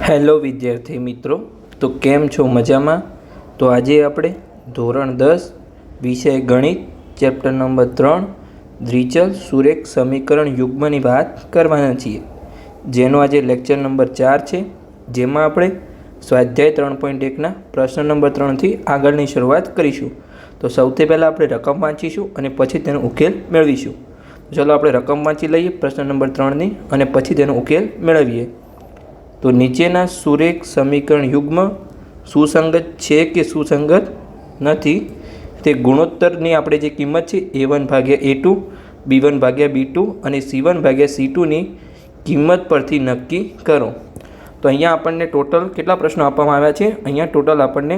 Hello વિદ્યાર્થી મિત્રો, તો કેમ છો? મજામાં? તો આજે આપણે ધોરણ 10 વિષય ગણિત ચેપ્ટર નંબર 3 દ્વિચલ સુરેખ સમીકરણ યુગ્મની વાત કરવાના છીએ, જેનો આજે લેક્ચર નંબર 4 છે, જેમાં આપણે સ્વાધ્યાય 3.1ના પ્રશ્ન નંબર 3થી આગળની શરૂઆત કરીશું. તો સૌથી પહેલાં આપણે રકમ વાંચીશું અને પછી તેનો ઉકેલ મેળવીશું. ચલો આપણે રકમ વાંચી લઈએ પ્રશ્ન નંબર 3ની અને પછી તેનો ઉકેલ મેળવીએ. તો નીચેના સુરેખ સમીકરણ યુગ્મ સુસંગત છે કે સુસંગત નથી તે ગુણોત્તરની આપણે જે કિંમત છે a1/a2, b1/b2 અને c1/c2ની કિંમત પરથી નક્કી કરો. તો અહીંયા આપણને ટોટલ કેટલા પ્રશ્નો આપવામાં આવ્યા છે? અહીંયા ટોટલ આપણને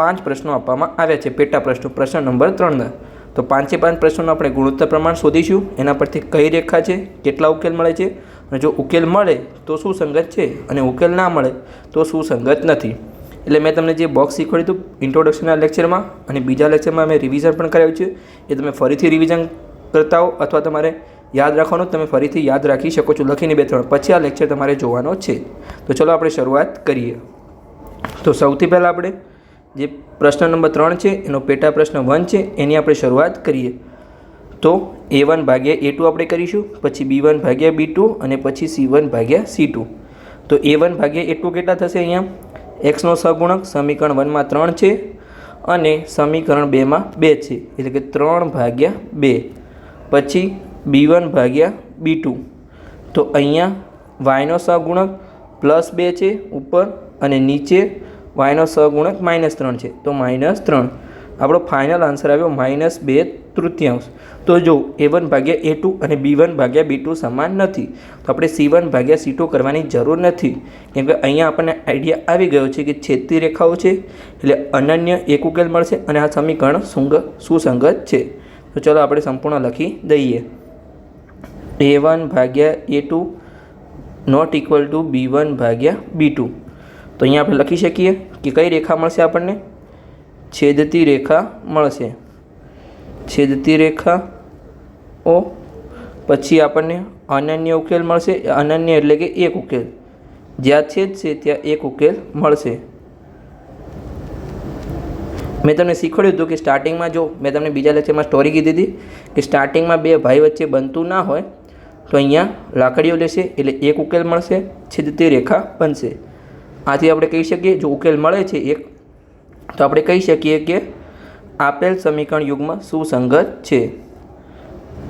5 પ્રશ્નો આપવામાં આવ્યા છે, પેટા પ્રશ્નો પ્રશ્ન નંબર 3ના. તો 5 પ્રશ્નોનું આપણે ગુણોત્તર પ્રમાણ શોધીશું, એના પરથી કઈ રેખા છે, કેટલા ઉકેલ મળે છે, અને જો ઉકેલ મળે તો સુસંગત છે અને ઉકેલ ના મળે તો સુસંગત નથી. એટલે મેં તમને જે બોક્સ શીખવાડ્યું હતું ઇન્ટ્રોડક્શનના લેક્ચરમાં અને બીજા લેક્ચરમાં મેં રિવિઝન પણ કરાવ્યું છે, એ તમે ફરીથી રિવિઝન કરતા હો અથવા તમારે યાદ રાખવાનું, તમે ફરીથી યાદ રાખી શકો છો લખીને 2-3, પછી આ લેક્ચર તમારે જોવાનો છે. તો ચલો આપણે શરૂઆત કરીએ. તો સૌથી પહેલાં આપણે જે પ્રશ્ન નંબર 3 છે એનો પેટા પ્રશ્ન 1 છે એની આપણે શરૂઆત કરીએ. તો a1/a2 આપણે કરીશું, પછી b1/b2 અને પછી c1/c2. તો a1/a2 કેટલા થશે? અહીંયા xનો સહગુણક સમીકરણ 1માં 3 છે અને સમીકરણ 2માં 2 છે, એટલે કે 3/2. પછી b1/b2, તો અહીંયા yનો સહગુણક +2 છે ઉપર અને નીચે yનો સહગુણક -3 છે, તો -3. આપણો ફાઇનલ આન્સર આવ્યો -2/3. તો જો a1/a2 અને b1/b2 સમાન નથી તો આપણે c1/c2 કરવાની જરૂર નથી, કેમ કે અહીંયા આપણને આઈડિયા આવી ગયો છે કે છેદતી રેખાઓ છે એટલે અનન્ય એક ઉકેલ મળશે અને આ સમીકરણ સુસંગત છે. તો ચલો આપણે સંપૂર્ણ લખી દઈએ. a1/a2 not equal to b1/b2. તો અહીંયા આપણે લખી શકીએ કે કઈ રેખા મળશે આપણને? છેદતી રેખા મળશે. છેદતી રેખા ઓ પછી આપણને અનન્ય ઉકેલ મળશે. અનન્ય એટલે કે એક ઉકેલ, જ્યાં છેદ છે ત્યાં એક ઉકેલ મળશે. મેં તમને શીખવાડ્યું હતું કે સ્ટાર્ટિંગમાં જો મેં તમને બીજા લેક્ચરમાં સ્ટોરી કીધી હતી કે સ્ટાર્ટિંગમાં બે ભાઈ વચ્ચે બનતું ના હોય તો અહીંયા લાકડીઓ લેશે એટલે એક ઉકેલ મળશે, છેદતી રેખા બનશે. આથી આપણે કહી શકીએ જો ઉકેલ મળે છે એક, તો આપણે કહી શકીએ કે આપેલ સમીકરણ યુગ્મ સુસંગત છે.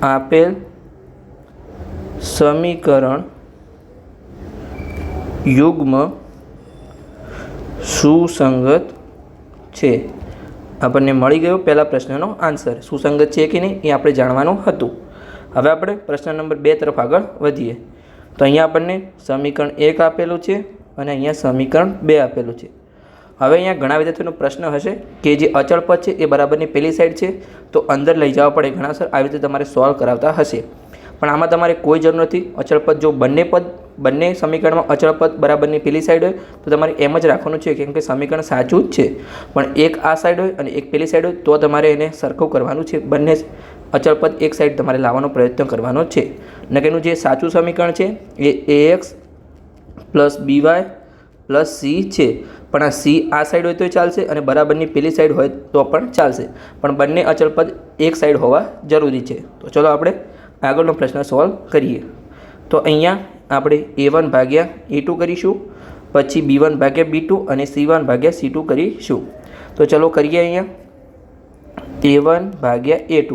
આપેલ સમીકરણ યુગ્મ સુસંગત છે. આપણને મળી ગયો પહેલા પ્રશ્નનો આન્સર. સુસંગત છે કે નહીં એ આપણે જાણવાનું હતું. હવે આપણે પ્રશ્ન નંબર 2 તરફ આગળ વધીએ. તો અહીંયા આપણને સમીકરણ 1 આપેલું છે અને અહીંયા સમીકરણ 2 આપેલું છે. હવે અહીંયા ઘણા વિદ્યાર્થીઓનો પ્રશ્ન હશે કે જે અચળ પદ છે એ બરાબરની પેલી સાઈડ છે તો અંદર લઈ જવા પડે. ઘણા સર આવી રીતે તમારે સોલ્વ કરાવતા હશે, પણ આમાં તમારે કોઈ જરૂર નથી. અચળ પદ જો બંને સમીકરણમાં અચળ પદ બરાબરની પેલી સાઈડ હોય તો તમારે એમ જ રાખવાનું છે, કેમ કે સમીકરણ સાચું જ છે. પણ એક આ સાઈડ હોય અને એક પેલી સાઈડ હોય તો તમારે એને સરખું કરવાનું છે. બંને અચળ પદ એક સાઈડ તમારે લાવવાનો પ્રયત્ન કરવાનો છે. નકરનું જે સાચું સમીકરણ છે એ ax + by + c છે, પણ આ c આ સાઈડ હોય તો ચાલશે અને બરાબરની પેલી સાઈડ હોય તો પણ ચાલશે, પણ બંને અચળ પદ એક સાઈડ હોવા જરૂરી છે. તો ચલો આપણે આગળનો પ્રશ્ન સોલ્વ કરીએ. તો અહીંયા આપણે a1/a2 કરીશું, પછી b1/b2 અને c1/c2 કરીશું. તો ચલો કરીએ. અહીંયા a1/a2.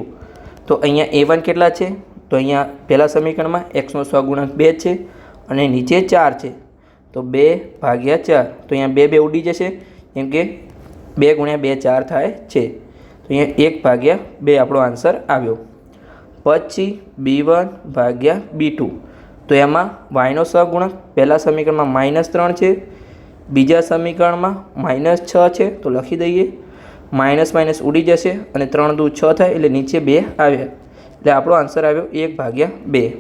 તો અહીંયા a1 કેટલા છે? તો અહીંયા પહેલા સમીકરણમાં xનો સહગુણક 2 છે અને નીચે 4 છે, તો 2/4. તો અહીંયા 2 ઉડી જશે કેમ કે 2 × 2 4 થાય છે. તો અહીંયા 1/2 આપણો આન્સર આવ્યો. પછી b1/b2. તો એમાં yનો સહગુણક પહેલા સમીકરણમાં -3 છે, બીજા સમીકરણમાં -6 છે, તો લખી દઈએ. માઇનસ ઉડી જશે અને 3 × 2 = 6 થાય એટલે નીચે 2 આવ્યા, એટલે આપણો આન્સર આવ્યો 1/2.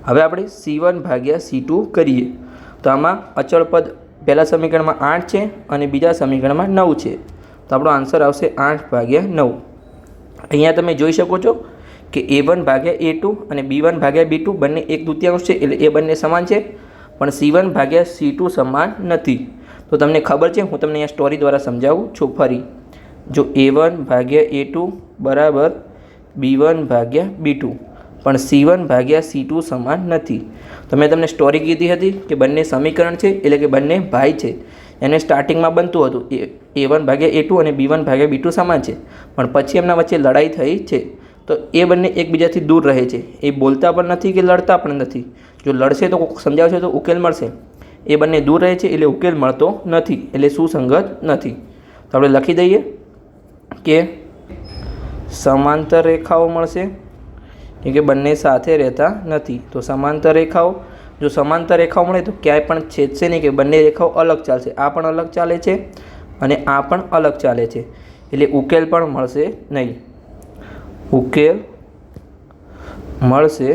હવે આપણે c1/c2 કરીએ. તો આમાં અચળ પદ પહેલા સમીકરણમાં 8 છે અને બીજા સમીકરણમાં 9 છે, તો આપણો આન્સર આવશે 8/9. અહીંયા તમે જોઈ શકો છો કે a1/a2 અને b1/b2 બંને 1/2 છે, એટલે એ બંને સમાન છે. પણ C1 ભાગ્યા C2 સમાન નથી. તો તમને ખબર છે, હું તમને અહીંયા સ્ટોરી દ્વારા સમજાવું છું ફરી. જો A1 ભાગ્યા A2 બરાબર B1 ભાગ્યા B2, પણ C1 ભાગ્યા C2 સમાન નથી. તો મેં તમને સ્ટોરી કીધી હતી કે બંને સમીકરણ છે, એટલે કે બંને ભાઈ છે. એને સ્ટાર્ટિંગમાં બનતું હતું A1 ભાગ્યા A2 અને B1 ભાગ્યા B2 સમાન છે, પણ પછી એમના વચ્ચે લડાઈ થઈ છે. તો એ બંને એકબીજાથી દૂર રહે છે, એ બોલતા પણ નથી કે લડતા પણ નથી. જો લડશે તો સમજાવશે તો ઉકેલ મળશે. એ બંને દૂર રહે છે એટલે ઉકેલ મળતો નથી, એટલે સુસંગત નથી. તો આપણે લખી દઈએ કે સમાંતર રેખાઓ મળશે, કેમ કે બંને સાથે રહેતા નથી. તો સમાંતર રેખાઓ, જો સમાંતર રેખાઓ મળે તો ક્યાંય પણ છેદશે નહીં, કે બંને રેખાઓ અલગ ચાલશે. આ પણ અલગ ચાલે છે અને આ પણ અલગ ચાલે છે, એટલે ઉકેલ પણ મળશે નહીં. ઉકેલ મળશે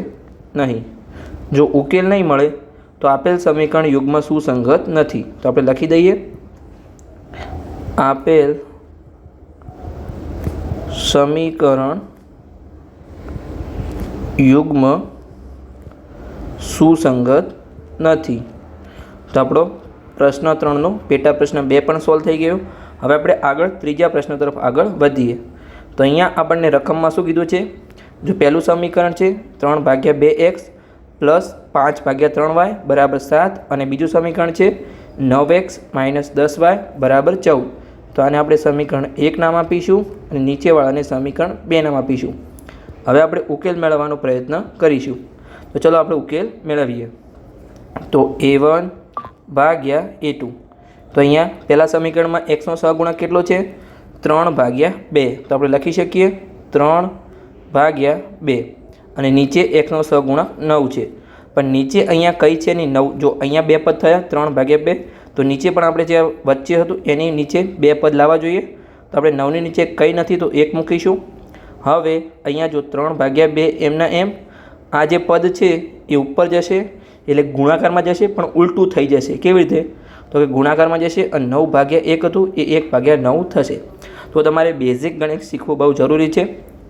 નહીં. જો ઉકેલ નહીં મળે તો આપેલ સમીકરણ યુગ્મ સુસંગત નથી. તો આપણે લખી દઈએ આપેલ સમીકરણ યુગ્મ સુસંગત નથી. તો આપણો પ્રશ્ન 3નો પેટા પ્રશ્ન 2 પણ સોલ્વ થઈ ગયો. હવે આપણે આગળ ત્રીજા પ્રશ્ન તરફ આગળ વધીએ. તો અહીંયા આપણને રકમમાં શું કીધું છે? જો પહેલું સમીકરણ છે 3 ભાગ્યા 2x પ્લસ 5 ભાગ્યા 3y બરાબર 7, અને બીજું સમીકરણ છે 9x માઇનસ 10y બરાબર 14. તો આને આપણે સમીકરણ 1 નામ આપીશું અને નીચેવાળાને સમીકરણ 2 નામ આપીશું. હવે આપણે ઉકેલ મેળવવાનો પ્રયત્ન કરીશું. તો ચલો આપણે ઉકેલ મેળવીએ. તો A1 ભાગ્યા A2. તો અહીંયા પહેલા સમીકરણમાં xનો સહગુણક કેટલો છે? 3 ભાગ્યા 2. તો આપણે લખી શકીએ 3 ભાગ્યા 2, અને નીચે xનો સહગુણક 9 છે. પણ નીચે અહીંયા કઈ છે નહીં 9. જો અહીંયા 2 પદ થયા 3 ભાગ્યા 2, તો નીચે પણ આપણે જે વચ્ચે હતું એની નીચે 2 પદ લાવવા જોઈએ. તો આપણે 9ની નીચે કંઈ નથી તો 1 મૂકીશું. હવે અહીંયા જો 3 ભાગ્યા 2 એમના એમ, આ જે પદ છે એ ઉપર જશે એટલે ગુણાકારમાં જશે, પણ ઉલટું થઈ જશે. કેવી રીતે? તો કે ગુણાકારમાં જશે અને 9 ભાગ્યા 1 હતું એ 1 ભાગ્યા 9 થશે. તો તમારે બેઝિક ગણિત શીખવું બહુ જરૂરી છે.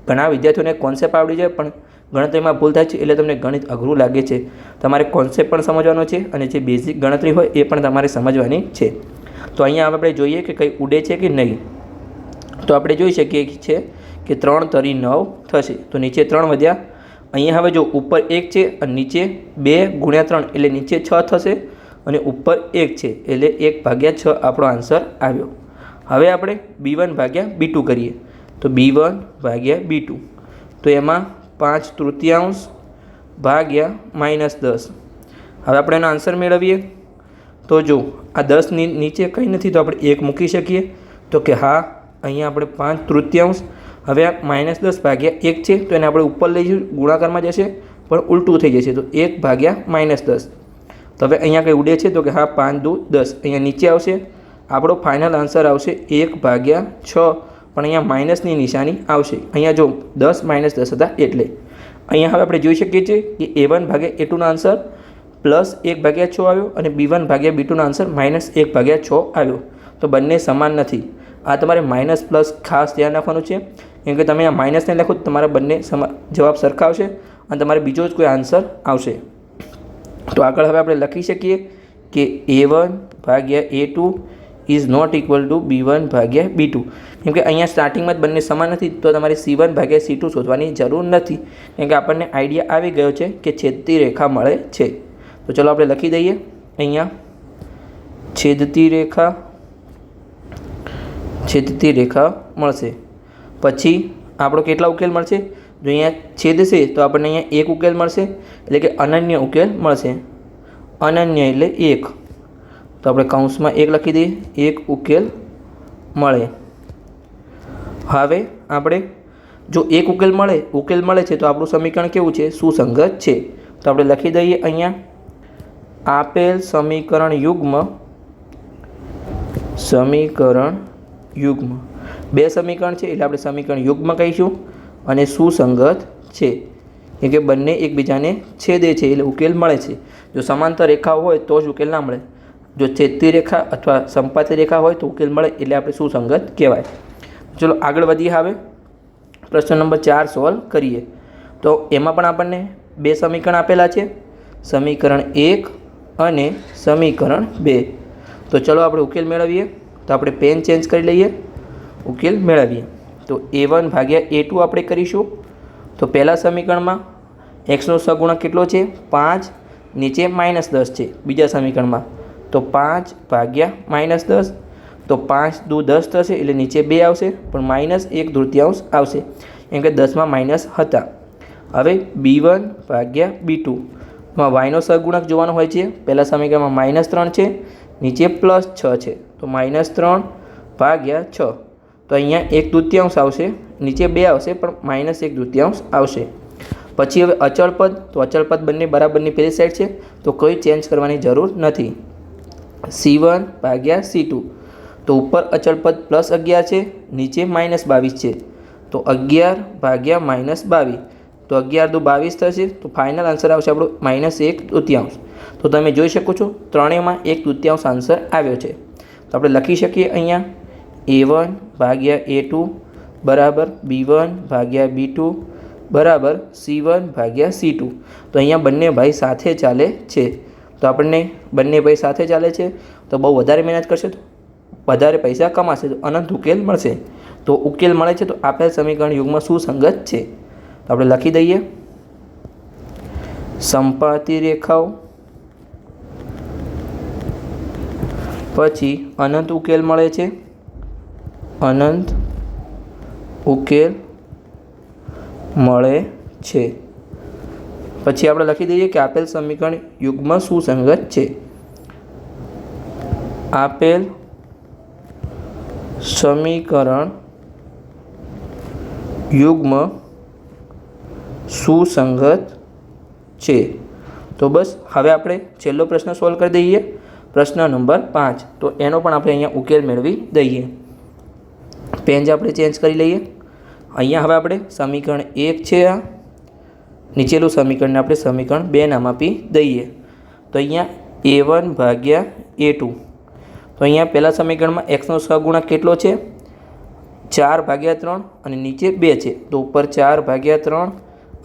ઘણા વિદ્યાર્થીઓને કોન્સેપ્ટ આવડી જાય પણ ગણતરીમાં ભૂલ થાય છે, એટલે તમને ગણિત અઘરું લાગે છે. તમારે કોન્સેપ્ટ પણ સમજવાનો છે અને જે બેઝિક ગણતરી હોય એ પણ તમારે સમજવાની છે. તો અહીંયા આપણે જોઈએ કે કંઈ ઉડે છે કે નહીં. તો આપણે જોઈ શકીએ છે કે 3 તરી 9 થશે. તો નીચે 3 વધ્યા. અહીંયા હવે જો ઉપર 1 છે અને નીચે 2 ગુણ્યા 3 એટલે નીચે 6 થશે, અને ઉપર 1 છે એટલે 1 ભાગ્યા 6 આપણો આન્સર આવ્યો. હવે આપણે B1 ભાગ્યા B2 કરીએ. તો B1 ભાગ્યા B2, તો એમાં 5/3 ભાગ્યા -10. હવે આપણે એનો આન્સર મેળવીએ. તો જો આ 10ની નીચે કંઈ નથી તો આપણે 1 મૂકી શકીએ. તો કે હા, અહીંયા આપણે 5/3. હવે આ -10 ભાગ્યા 1 છે તો એને આપણે ઉપર લઈ જઈશું, ગુણાકારમાં જશે પણ ઉલટું થઈ જશે. તો 1 ભાગ્યા -10. તો હવે અહીંયા કંઈ ઉડે છે? તો કે હા, 5 દુ 10 અહીંયા નીચે આવશે. આપણો ફાઇનલ આન્સર આવશે 1 ભાગ્યા 6, પણ અહીંયા માઇનસની નિશાની આવશે. અહીંયા જો 10 - 10 હતા એટલે. અહીંયા હવે આપણે જોઈ શકીએ છીએ કે A1 ભાગ્યા A2નો આન્સર +1 ભાગ્યા 6 આવ્યો, અને B1 ભાગ્યા B2નો આન્સર -1 ભાગ્યા 6 આવ્યો. તો બંને સમાન નથી. આ તમારે માઇનસ પ્લસ ખાસ ધ્યાન રાખવાનું છે, કેમ કે તમે આ માઇનસને લખો તો તમારા બંને જવાબ સરખા આવશે અને તમારે બીજો જ કોઈ આન્સર આવશે. તો આગળ હવે આપણે લખી શકીએ કે A1 ભાગ્યા A2 is not equal to B1 ભાગ્યા B2. કેમ કે અહીંયા સ્ટાર્ટિંગમાં જ બંને સમાન નથી, તો તમારે C1 ભાગ્યા C2 શોધવાની જરૂર નથી, કેમ કે આપણને આઈડિયા આવી ગયો છે કે છેદતી રેખા મળે છે. તો ચલો આપણે લખી દઈએ અહીંયા છેદતી રેખા મળશે. પછી આપણો કેટલા ઉકેલ મળશે? જો અહીંયા છેદશે તો આપણને અહીંયા 1 ઉકેલ મળશે, એટલે કે અનન્ય ઉકેલ મળશે. અનન્ય એટલે 1. તો આપણે કૌંસમાં 1 લખી દઈએ, 1 ઉકેલ મળે. હવે આપણે જો 1 ઉકેલ મળે છે તો આપણું સમીકરણ કેવું છે? સુસંગત છે. તો આપણે લખી દઈએ અહીંયા આપેલ સમીકરણ યુગ્મ 2 સમીકરણ છે એટલે આપણે સમીકરણ યુગ્મ કહીશું, અને સુસંગત છે કેમ કે બંને એકબીજાને છેદે છે એટલે ઉકેલ મળે છે. જો સમાંતર રેખા હોય તો જ ઉકેલ ના મળે. જો છેદતી રેખા અથવા સંપાતી રેખા હોય તો ઉકેલ મળે, એટલે આપણે સુસંગત કહેવાય. ચલો આગળ વધીએ. હવે પ્રશ્ન નંબર 4 સોલ્વ કરીએ. તો એમાં પણ આપણને 2 સમીકરણ આપેલા છે. સમીકરણ 1 અને સમીકરણ 2। તો ચલો આપણે ઉકેલ મેળવીએ। તો આપણે પેન ચેન્જ કરી લઈએ, ઉકેલ મેળવીએ। તો a1 ભાગ્યા a2 આપણે કરીશું। તો પહેલા સમીકરણમાં xનો સહગુણક કેટલો છે? 5, નીચે -10 છે બીજા સમીકરણમાં। તો 5 ભાગ્યા -10, તો 5 દુ 10 થશે એટલે નીચે 2 આવશે, પણ -1/3 આવશે કેમ કે 10માં માઇનસ હતા। હવે b1 ભાગ્યા b2 માં yનો સહગુણક જોવાનો હોય છે। પહેલા સમીકરણમાં -3 છે, નીચે +6 છે, તો -3 ભાગ્યા 6, તો અહીંયા 1/3 આવશે, નીચે 2 આવશે પણ -1/3 આવશે। પછી હવે અચળ પદ, તો અચળ પદ બંને બરાબરની પેલી સાઈડ છે, તો કોઈ ચેન્જ કરવાની જરૂર નથી। c1 ભાગ્યા c2, તો ઉપર અચળ પદ +11 છે, નીચે -22 છે, તો 11 ભાગ્યા -22, તો 11 દુ 22 થશે, તો ફાઇનલ આન્સર આવશે આપણો -1/3। તો તમે જોઈ શકો છો ત્રણેયમાં 1/3 આન્સર આવ્યો છે। તો આપણે લખી શકીએ અહીંયા a1 ભાગ્યા a2 બરાબર b1 ભાગ્યા b2 બરાબર c1 ભાગ્યા c2। તો અહીંયા બંને ભાઈ સાથે ચાલે છે, તો આપણને બંને ભાઈ સાથે ચાલે છે તો બહુ વધારે મહેનત કરશે તો વધારે પૈસા કમાશે, તો અનંત ઉકેલ મળશે। તો ઉકેલ મળે છે તો આપેલ સમીકરણ યુગમાં સુસંગત છે। તો આપણે લખી દઈએ સંપાતી રેખાઓ, પછી અનંત ઉકેલ મળે છે, અનંત ઉકેલ મળે છે। પછી આપણે લખી દઈએ કે આપેલ સમીકરણ યુગ્મ સુસંગત છે। આપેલ સમીકરણ યુગ્મ સુસંગત છે। તો બસ હવે આપણે છેલ્લો પ્રશ્ન સોલ્વ કરી દઈએ, પ્રશ્ન નંબર 5। તો એનો પણ આપણે અહીંયા ઉકેલ મેળવી દઈએ। પેન આપણે ચેન્જ કરી લઈએ। અહીંયા હવે આપણે સમીકરણ 1 છે, આ નીચેલું સમીકરણને આપણે સમીકરણ 2 નામ આપી દઈએ। તો અહીંયા a1 ભાગ્યા a2, તો અહીંયા પહેલા સમીકરણમાં xનો સહગુણક કેટલો છે? 4 ભાગ્યા 3 અને નીચે 2 છે, તો ઉપર 4 ભાગ્યા 3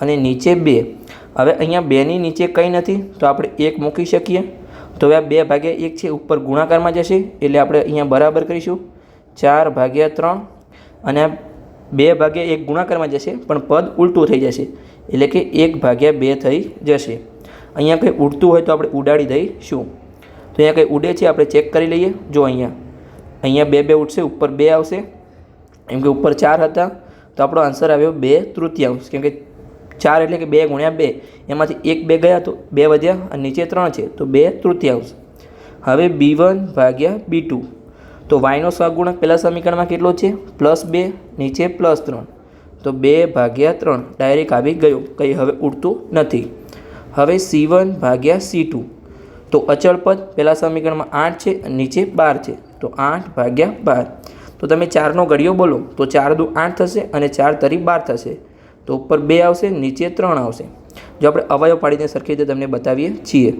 અને નીચે 2। હવે અહીંયા 2ની નીચે કંઈ નથી, તો આપણે 1 મૂકી શકીએ। તો હવે આ 2 ભાગ્યા 1 છે ઉપર ગુણાકારમાં જશે, એટલે આપણે અહીંયા બરાબર કરીશું 4 ભાગ્યા 3 અને 2 ભાગ્યા 1 ગુણાકારમાં જશે પણ પદ ઉલટું થઈ જશે, એટલે કે 1 ભાગ્યા 2 થઈ જશે। અહીંયા કંઈ ઉડતું હોય તો આપણે ઉડાડી દઈશું। તો અહીંયા કંઈ ઉડે છે આપણે ચેક કરી લઈએ। જો અહીંયા 2 ઉડશે, ઉપર 2 આવશે, એમ કે ઉપર 4 હતા, તો આપણો આન્સર આવ્યો 2/3, કેમ કે 4 એટલે કે 2 ગુણ્યા 2, એમાંથી 1 2 ગયા તો 2 વધ્યા અને નીચે 3 છે તો 2/3। હવે b1 ભાગ્યા b2, તો yનો સહગુણક પહેલા સમીકરણમાં કેટલો છે? +2, નીચે +3, તો 2 ભાગ્યા 3 ડાયરેક્ટ આવી ગયો, કંઈ હવે ઉડતું નથી। હવે c1 ભાગ્યા c2, તો અચળ પદ પહેલા સમીકરણમાં 8 છે અને નીચે 12 છે, તો 8 ભાગ્યા 12। તો તમે 4નો ઘડિયો બોલો તો 4 દુ 8 થશે અને 4 તરી 12 થશે, તો ઉપર 2 આવશે, નીચે 3 આવશે। જો આપણે અવયવ પાડીને સરખી રીતે તમને બતાવીએ છીએ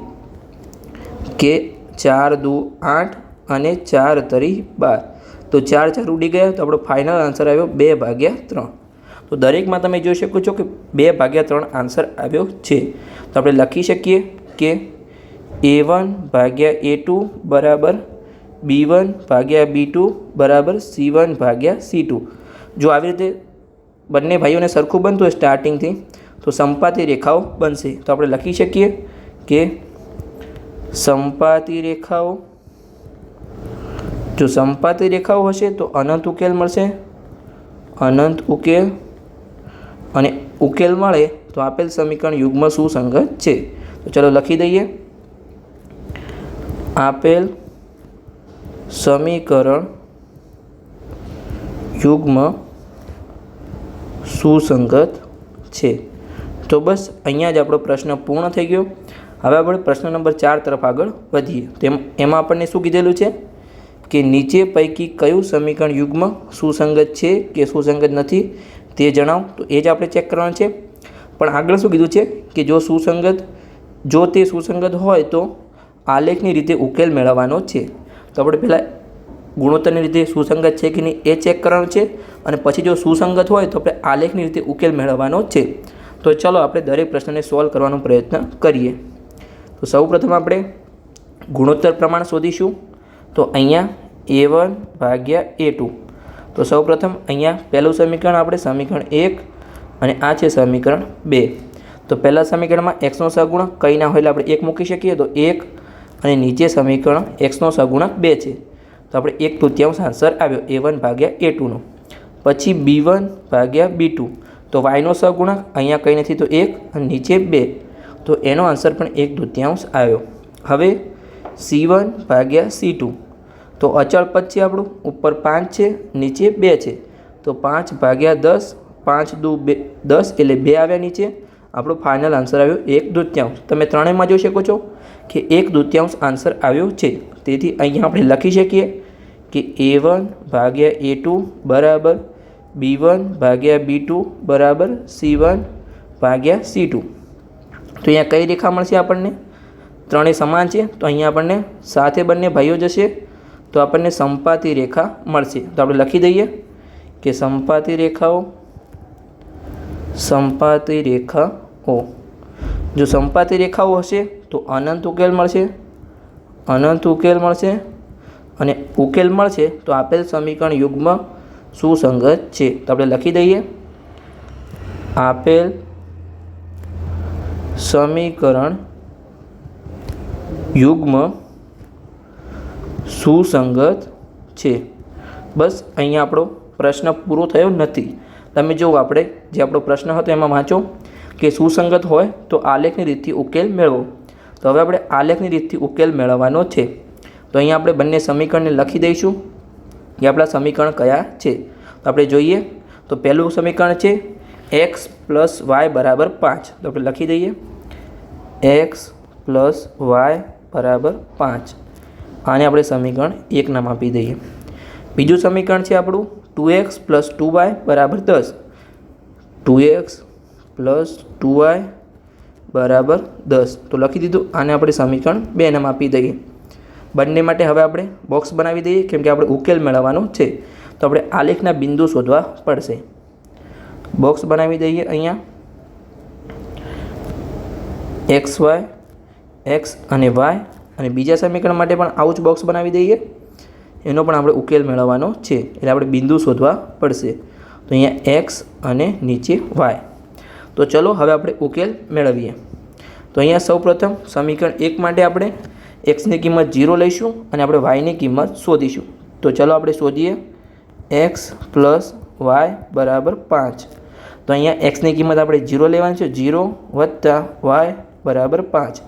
કે 4 દુ 8 અને 4 તરી 12, તો 4 4 ઉડી ગયા, તો આપણો ફાઇનલ આન્સર આવ્યો 2 ભાગ્યા 3। તો દરેકમાં તમે જોઈ શકો છો કે 2 ભાગ્યા 3 આન્સર આવ્યો છે। તો આપણે લખી શકીએ કે a1 ભાગ્યા a2 બરાબર b1 ભાગ્યા b2 બરાબર c1 ભાગ્યા c2। જો આવી રીતે બંને ભાઈઓને સરખું બનતું હોય સ્ટાર્ટિંગથી, તો સંપાતી રેખાઓ બનશે। તો આપણે લખી શકીએ કે સંપાતી રેખાઓ, જો સંપાતી રેખાઓ હશે તો અનંત ઉકેલ મળશે, અનંત ઉકેલ, અને ઉકેલ મળે તો આપેલ સમીકરણ યુગ્મ સુસંગત છે। તો ચલો લખી દઈએ આપેલ સમીકરણ યુગ્મ સુસંગત છે। તો બસ અહીંયા જ આપણો પ્રશ્ન પૂર્ણ થઈ ગયો। હવે આપણે પ્રશ્ન નંબર 4 તરફ આગળ વધીએ। એમાં આપણને શું કીધેલું છે કે નીચે પૈકી કયું સમીકરણ યુગ્મ સુસંગત છે કે સુસંગત નથી તે જણાવો। તો એ જ આપણે ચેક કરવાનું છે। પણ આગળ શું કીધું છે કે જો તે સુસંગત હોય તો આલેખની રીતે ઉકેલ મેળવવાનો છે। તો આપણે પહેલાં ગુણોત્તરની રીતે સુસંગત છે કે નહીં એ ચેક કરવાનું છે, અને પછી જો સુસંગત હોય તો આપણે આલેખની રીતે ઉકેલ મેળવવાનો છે। તો ચલો આપણે દરેક પ્રશ્નને સોલ્વ કરવાનો પ્રયત્ન કરીએ। તો સૌપ્રથમ આપણે ગુણોત્તર પ્રમાણ શોધીશું. તો અહીંયા A1 ભાગ્યા A2. તો સૌપ્રથમ અહીંયા પહેલું સમીકરણ આપણે સમીકરણ 1 અને આ છે સમીકરણ 2. તો પહેલા સમીકરણમાં xનો સહગુણક કંઈ ના હોય એટલે આપણે 1 મૂકી શકીએ. તો 1 અને નીચે સમીકરણ xનો સહગુણક 2 છે. તો આપણે 1/3 આન્સર આવ્યો A1 ભાગ્યા A2નો. પછી B1 ભાગ્યા B2. તો yનો સહગુણક અહીંયા કંઈ નથી તો 1 અને નીચે 2. તો એનો આન્સર પણ 1/2 આવ્યો. હવે C1 ભાગ્યા C2. તો અચળ પદ છે આપણું, ઉપર 5 છે, નીચે 2 છે. તો 5 ભાગ્યા 10, 5 દુ 10 એટલે 2 આવ્યા નીચે. આપણો ફાઇનલ આન્સર આવ્યો 1/2. તમે ત્રણેયમાં જોઈ શકો છો કે 1/2 આન્સર આવ્યો છે. તેથી અહીંયા આપણે લખી શકીએ કે A1 ભાગ્યા A2 બરાબર B1 ભાગ્યા B2 બરાબર C1 ભાગ્યા C2. તો અહીંયા કઈ રેખા મળશે આપણને? ત્રણેય સમાન છે. તો અહીંયા આપણને સાથે બંને ભાઈઓ જશે તો આપણને સંપાતી રેખા મળશે. તો આપણે લખી દઈએ કે સંપાતી રેખાઓ. જો સંપાતી રેખાઓ હશે તો અનંત ઉકેલ મળશે. અને ઉકેલ મળશે તો આપેલ સમીકરણ યુગ્મ સુસંગત છે. તો આપણે લખી દઈએ આપેલ સમીકરણ યુગ્મ સુસંગત છે. બસ અહીંયા આપણો પ્રશ્ન પૂરો થયો નથી. તમે જો આપણે જે આપણો પ્રશ્ન હતો એમાં વાંચો કે સુસંગત હોય તો આલેખની રીતથી ઉકેલ મેળવો. તો હવે આપણે આલેખની રીતથી ઉકેલ મેળવવાનો છે. તો અહીંયા આપણે બંને સમીકરણને લખી દઈશું કે આપણા સમીકરણ કયા છે. તો આપણે જોઈએ તો પહેલું સમીકરણ છે x + y બરાબર 5. તો આપણે લખી દઈએ x + y બરાબર 5. આને આપણે સમીકરણ 1 નામ આપી દઈએ. બીજું સમીકરણ છે આપણું 2x + 2y બરાબર 10. 2x + 2y બરાબર 10. તો લખી દીધું. આને આપણે સમીકરણ 2 નામ આપી દઈએ. બંને માટે હવે આપણે બોક્સ બનાવી દઈએ કેમ કે આપણે ઉકેલ મેળવવાનો છે. તો આપણે આલેખના બિંદુ શોધવા પડશે. બોક્સ બનાવી દઈએ. અહીંયા xy, x અને y. અને બીજા સમીકરણ માટે પણ આવું જ બોક્સ બનાવી દઈએ. એનો પણ આપણે ઉકેલ મેળવવાનો છે એટલે આપણે બિંદુ શોધવા પડશે. તો અહીંયા x અને નીચે y. તો ચલો હવે આપણે ઉકેલ મેળવીએ. તો અહીંયા સૌપ્રથમ સમીકરણ 1 માટે આપણે xની કિંમત 0 લઈશું અને આપણે yની કિંમત શોધીશું. તો ચલો આપણે શોધીએ x + y બરાબર 5. તો અહીંયા xની કિંમત આપણે 0 લેવાની છે. 0 + y બરાબર 5.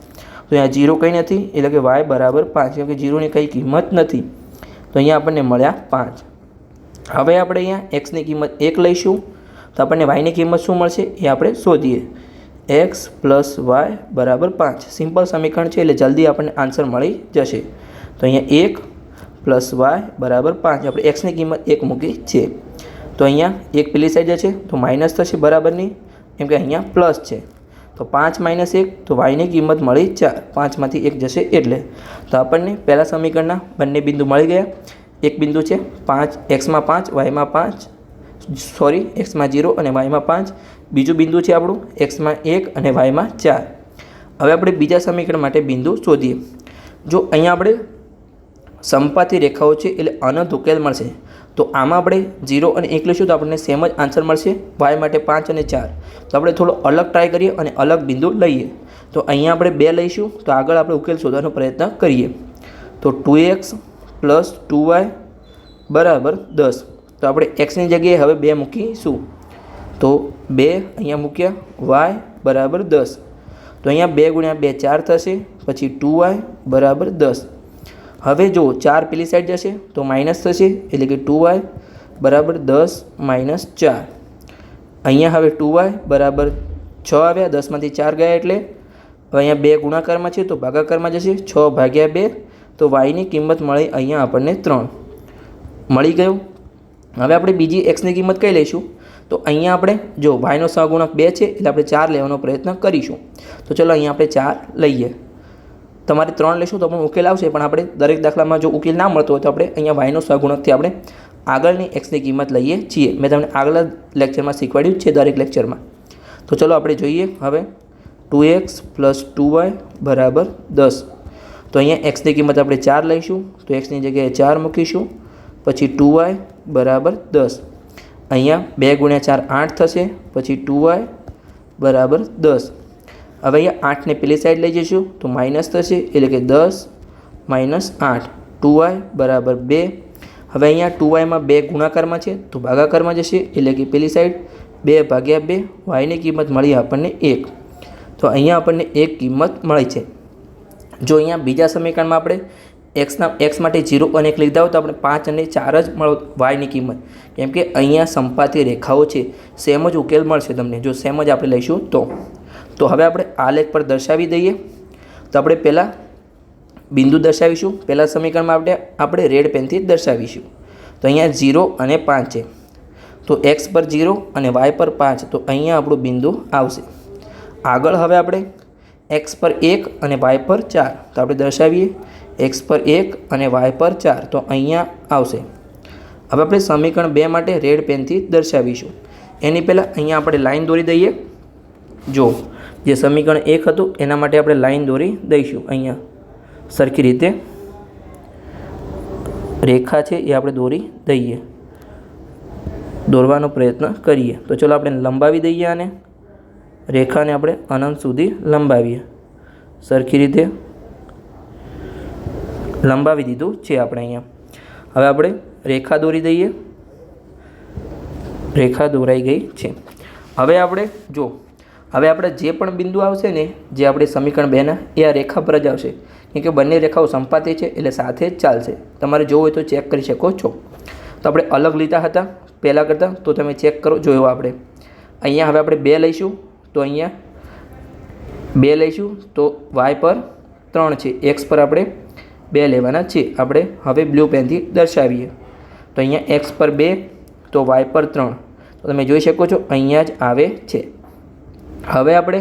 તો અહીંયા 0 કંઈ નથી એટલે કે y બરાબર 5 કેમ કે 0ની કંઈ કિંમત નથી. તો અહીંયા આપણને મળ્યા 5. હવે આપણે અહીંયા xની કિંમત 1 લઈશું તો આપણને yની કિંમત શું મળશે એ આપણે શોધીએ. x + y બરાબર 5. સિમ્પલ સમીકરણ છે એટલે જલ્દી આપણને આન્સર મળી જશે. તો અહીંયા 1 + y બરાબર 5. આપણે xની કિંમત 1 મૂકી છે. તો અહીંયા 1 પેલી સાઈડ જશે તો માઇનસ થશે બરાબરની કેમ કે અહીંયા પ્લસ છે. તો 5 - 1 તો yની કિંમત મળી 4. 5માંથી 1 જશે એટલે. તો આપણને પહેલા સમીકરણના બંને બિંદુ મળી ગયા. એક બિંદુ છે 5 xમાં 5 yમાં 5 xમાં 0 અને yમાં 5. બીજું બિંદુ છે આપણું xમાં 1 અને yમાં 4. હવે આપણે બીજા સમીકરણ માટે બિંદુ શોધીએ. જો અહીંયા આપણે સંપાતી રેખાઓ છે એટલે અનંત ઉકેલ મળશે. તો આમાં આપણે 0 અને 1 લઈશું તો આપણને સેમ જ આન્સર મળશે. y માટે 5 અને 4. તો આપણે થોડો અલગ ટ્રાય કરીએ અને અલગ બિંદુ લઈએ. તો અહીંયા આપણે 2 લઈશું તો આગળ આપણે ઉકેલ શોધવાનો પ્રયત્ન કરીએ. તો 2x + 2y બરાબર 10. તો આપણે xની જગ્યાએ હવે 2 મૂકીશું. તો 2 અહીંયા મૂક્યા. y બરાબર 10. તો અહીંયા 2 × 2 4 થશે. પછી 2y બરાબર 10. હવે જો 4 પેલી સાઈડ જશે તો માઇનસ થશે એટલે કે 2y બરાબર 10 - 4. અહીંયા હવે 2y બરાબર 6 આવ્યા. 10માંથી 4 ગયા એટલે હવે અહીંયા 2 ગુણાકારમાં છે તો ભાગાકારમાં જશે. 6 ભાગ્યા 2. તો yની કિંમત મળી અહીંયા આપણને 3 મળી ગયું. હવે આપણે બીજી xની કિંમત કઈ લઈશું? તો અહીંયા આપણે જો yનો સહગુણક 2 છે એટલે આપણે 4 લેવાનો પ્રયત્ન કરીશું. તો ચલો અહીંયા આપણે 4 લઈએ. તમારે 3 લેશું તો પણ ઉકેલ આવશે. પણ આપણે દરેક દાખલામાં જો ઉકેલ ના મળતો હોય તો આપણે અહીંયા yનો સહગુણકથી આપણે આગળની xની કિંમત લઈએ છીએ. મેં તમને આગલા લેક્ચરમાં શીખવાડ્યું છે દરેક લેક્ચરમાં. તો ચલો આપણે જોઈએ હવે 2x + 2y બરાબર 10. તો અહીંયા એક્સની કિંમત આપણે 4 લઈશું, તો એક્સની જગ્યાએ 4 મૂકીશું. પછી 2y બરાબર 10. અહીંયા 2 ગુણ્યા 4 8 થશે. પછી 2y બરાબર 10. હવે અહીંયા 8ને પેલી સાઈડ લઈ જઈશું તો માઇનસ થશે, એટલે કે 10 માઇનસ 8. 2y બરાબર 2. હવે અહીંયા 2yમાં 2 ગુણાકારમાં છે તો ભાગાકારમાં જશે, એટલે કે પેલી સાઈડ 2 ભાગ્યા 2. yની કિંમત મળી આપણને 1. તો અહીંયા આપણને 1 કિંમત મળી છે. જો અહીંયા બીજા સમીકરણમાં આપણે x માટે 0 અને 1 લીધા હોય તો આપણે 5 અને 4 જ મળો yની કિંમત, કેમ કે અહીંયા સંપાતી રેખાઓ છે, સેમ જ ઉકેલ મળશે તમને જો સેમ જ આપણે લઈશું તો હવે આપણે આ લેખ પર દર્શાવી દઈએ. તો આપણે પહેલાં બિંદુ દર્શાવીશું. પહેલાં સમીકરણમાં આપણે રેડ પેનથી દર્શાવીશું. તો અહીંયા 0 અને 5 છે, તો x પર 0 અને y પર 5, તો અહીંયા આપણું બિંદુ આવશે. આગળ હવે આપણે x પર 1 અને y પર 4, તો આપણે દર્શાવીએ x પર 1 અને y પર 4, તો અહીંયા આવશે. હવે આપણે સમીકરણ 2 માટે રેડ પેનથી દર્શાવીશું. એની પહેલાં અહીંયા આપણે લાઈન દોરી દઈએ. જો જે સમીકરણ 1 હતું એના માટે આપણે લાઈન દોરી દઈશું. અહીંયા સરખી રીતે રેખા છે એ આપણે દોરી દઈએ, દોરવાનો પ્રયત્ન કરીએ. તો ચલો આપણે લંબાવી દઈએ આને, રેખાને આપણે અનંત સુધી લંબાવીએ. સરખી રીતે લંબાવી દીધું છે આપણે અહીંયા. હવે આપણે રેખા દોરી દઈએ. રેખા દોરાઈ ગઈ છે. હવે આપણે જે પણ બિંદુ આવશે ને જે આપણે સમીકરણ 2ના એ આ રેખા પર જ આવશે, કેમ કે બંને રેખાઓ સંપાતી છે એટલે સાથે જ ચાલશે. તમારે જોવું હોય તો ચેક કરી શકો છો. તો આપણે અલગ લીધા હતા પહેલાં કરતાં, તો તમે ચેક કરો. જોયો આપણે અહીંયા હવે આપણે 2 લઈશું, તો અહીંયા 2 લઈશું તો y પર 3 છે, x પર આપણે 2 લેવાના છે. આપણે હવે બ્લુ પેનથી દર્શાવીએ. તો અહીંયા x પર 2 તો y પર 3, તો તમે જોઈ શકો છો અહીંયા જ આવે છે. હવે આપણે